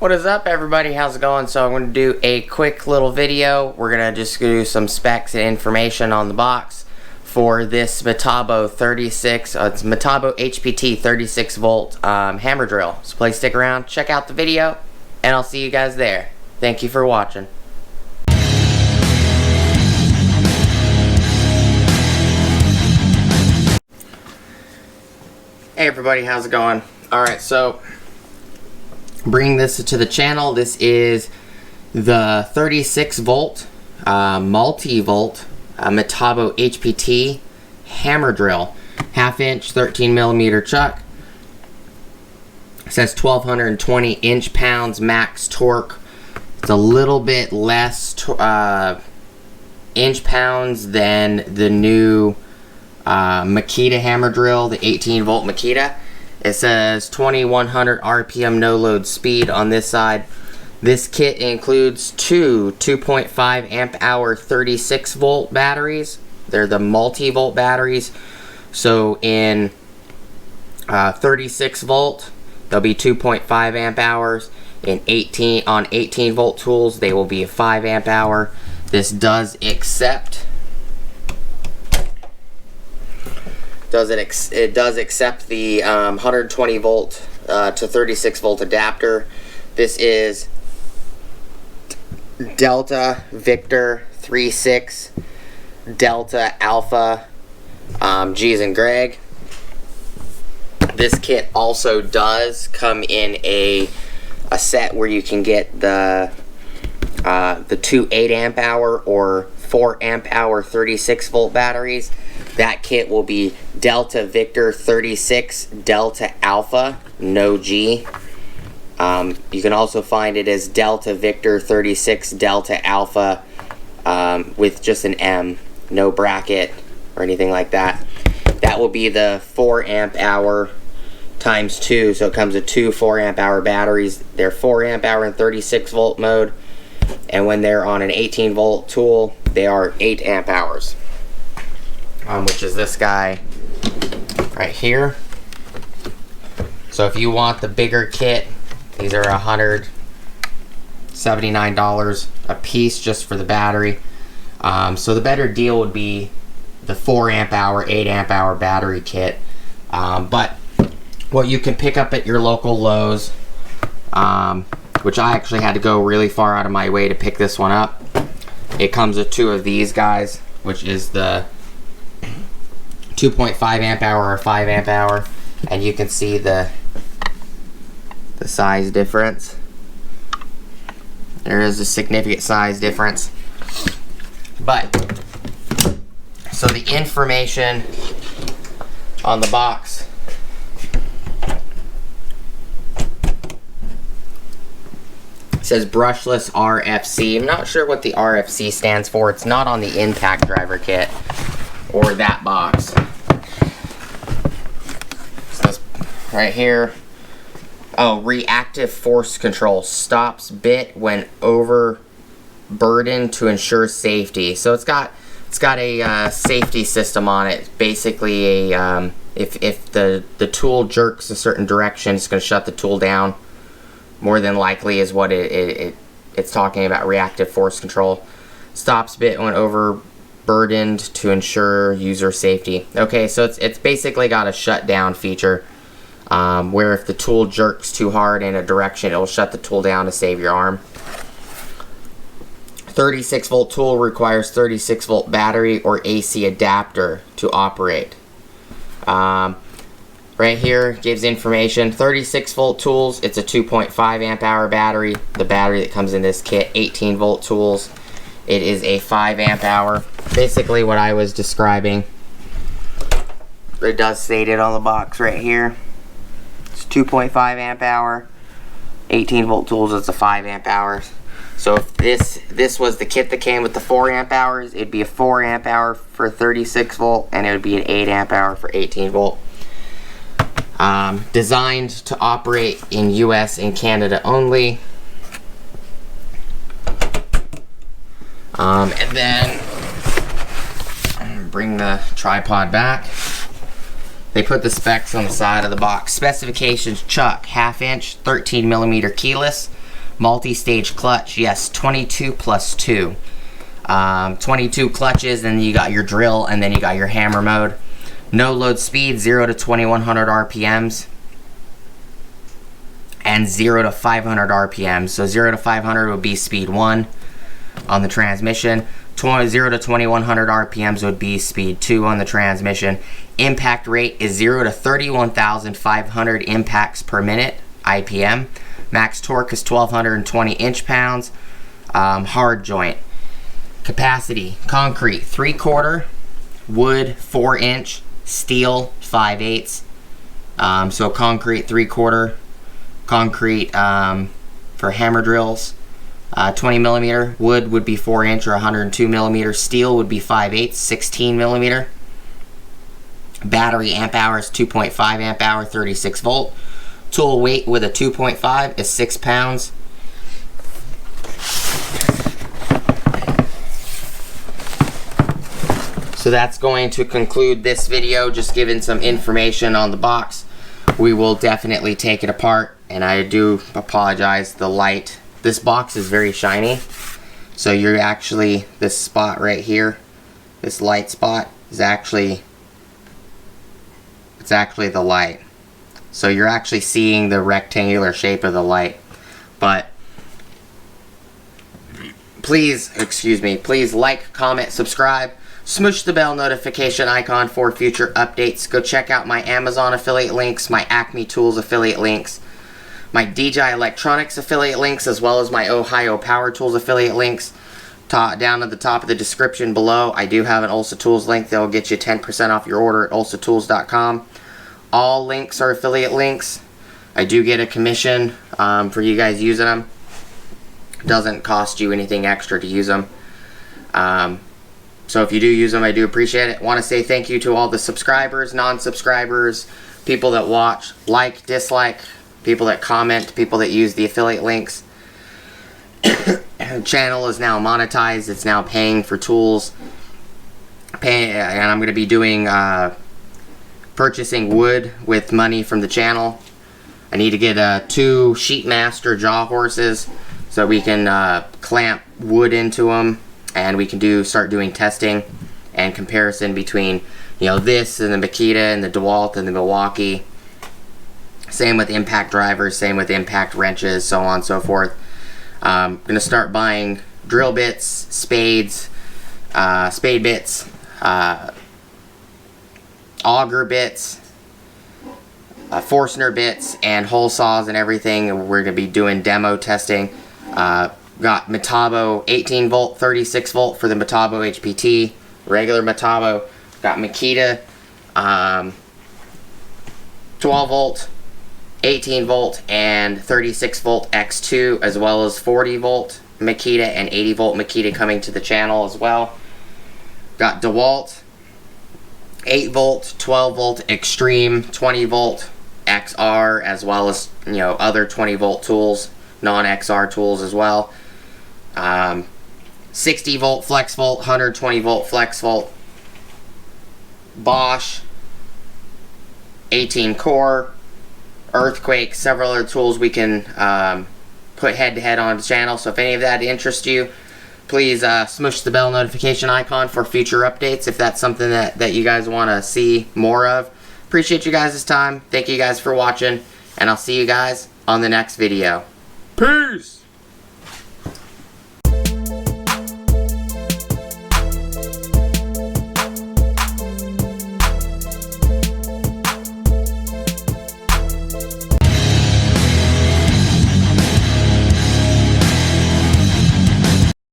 What is up, everybody? How's it going? So I'm going to do a quick little video. We're going to just do some specs and information on the box for this Metabo it's Metabo HPT 36 volt hammer drill. So please stick around, check out the video, and I'll see you guys there. Thank you for watching. Hey everybody, how's it going? Alright, so bring this to the channel. This is the 36 volt multi-volt Metabo HPT hammer drill, 1/2 inch 13mm chuck. It says 1220 inch-pounds max torque. It's a little bit less inch-pounds than the new Makita hammer drill, the 18 volt Makita. It says 2100 RPM no load speed on this side. This kit includes two 2.5 amp hour 36 volt batteries. They're the multi-volt batteries. So in 36 volt, they'll be 2.5 amp hours. In 18 volt tools, they will be a 5 amp hour. This does accept it does accept the 120 volt to 36 volt adapter. This is Delta Victor 36 Delta Alpha G's and Greg. This kit also does come in a set where you can get the two 8 amp hour or 4 amp hour 36 volt batteries. That kit will be Delta Victor 36 Delta Alpha, no G. You can also find it as Delta Victor 36 Delta Alpha with just an M, no bracket or anything like that. That will be the 4 amp hour times 2, so it comes with two 4 amp hour batteries. They're 4 amp hour in 36 volt mode, and when they're on an 18 volt tool, they are 8 amp hours. Which is this guy right here. So if you want the bigger kit, these are $179 a piece just for the battery. So the better deal would be the 4 amp hour, 8 amp hour battery kit. But what you can pick up at your local Lowe's, which I actually had to go really far out of my way to pick this one up. It comes with two of these guys, which is the 2.5 amp hour or 5 amp hour, and you can see the size difference. There is a significant size difference. But so the information on the box says brushless RFC. I'm not sure what the RFC stands for. It's not on the impact driver kit or that box. So this right here. Oh, reactive force control stops bit when overburdened to ensure safety. So it's got a safety system on it. Basically, if the tool jerks a certain direction, it's going to shut the tool down. More than likely is what it's talking about. Reactive force control stops bit when overburdened to ensure user safety. Okay, so it's basically got a shutdown feature. Where if the tool jerks too hard in a direction, it'll shut the tool down to save your arm. 36 volt tool requires 36 volt battery or AC adapter to operate. Right here gives information. 36 volt tools, it's a 2.5 amp hour battery. The battery that comes in this kit, 18 volt tools, it is a 5 amp hour. Basically what I was describing. It does state it on the box right here. 2.5 amp hour, 18 volt tools, it's a 5 amp hours. So if this was the kit that came with the 4 amp hours, it'd be a 4 amp hour for 36 volt, and it would be an 8 amp hour for 18 volt. Designed to operate in US and Canada only. And then bring the tripod back. They put the specs on the side of the box. Specifications: chuck, 1/2 inch, 13mm keyless, Multi-stage clutch, yes, 22 plus 2. 22 clutches, and then you got your drill, and then you got your hammer mode. No load speed, 0 to 2100 RPMs. And 0 to 500 RPMs. So 0 to 500 would be speed 1 on the transmission. 0 to 2100 RPMs would be speed 2 on the transmission. Impact rate is 0 to 31,500 impacts per minute, IPM. Max torque is 1220 inch-pounds. Hard joint. Capacity, concrete 3/4, wood 4-inch, steel 5/8. So concrete 3/4, concrete for hammer drills. 20 millimeter, wood would be 4-inch or 102 millimeter, steel would be 5/8, 16 millimeter. Battery amp hour is 2.5 amp hour, 36 volt. Tool weight with a 2.5 is 6 pounds. So that's going to conclude this video, just giving some information on the box. We will definitely take it apart, and I do apologize, the light. This box is very shiny, so you're actually, this spot right here, this light spot is actually, it's actually the light. So you're actually seeing the rectangular shape of the light. But please, excuse me, please like, comment, subscribe. Smush the bell notification icon for future updates. Go check out my Amazon affiliate links, my Acme Tools affiliate links, my DJI Electronics affiliate links, as well as my Ohio Power Tools affiliate links. Down at the top of the description below, I do have an Ulsa Tools link that will get you 10% off your order at ulsatools.com. All links are affiliate links. I do get a commission for you guys using them. Doesn't cost you anything extra to use them. So if you do use them, I do appreciate it. Want to say thank you to all the subscribers, non-subscribers, people that watch, like, dislike, people that comment, people that use the affiliate links. The channel is now monetized. It's now paying for tools. And I'm going to be doing purchasing wood with money from the channel. I need to get 2 Sheetmaster jaw horses so we can clamp wood into them, and we can start doing testing and comparison between, you know, this and the Makita and the DeWalt and the Milwaukee. Same with impact drivers, same with impact wrenches, so on and so forth. I'm going to start buying drill bits, spades, spade bits, auger bits, Forstner bits, and hole saws and everything. And we're going to be doing demo testing. Got Metabo 18 volt, 36 volt for the Metabo HPT, regular Metabo. Got Makita 12 volt, 18 volt, and 36 volt X2, as well as 40 volt Makita and 80 volt Makita coming to the channel as well. Got DeWalt 8 volt, 12 volt Extreme, 20 volt XR, as well as, you know, other 20 volt tools, non-XR tools as well. 60 volt flex volt, 120 volt flex volt, Bosch 18 core, Earthquake, several other tools we can put head to head on the channel. So if any of that interests you, please smush the bell notification icon for future updates if that's something that you guys want to see more of. Appreciate you guys' time. Thank you guys for watching, and I'll see you guys on the next video. Peace!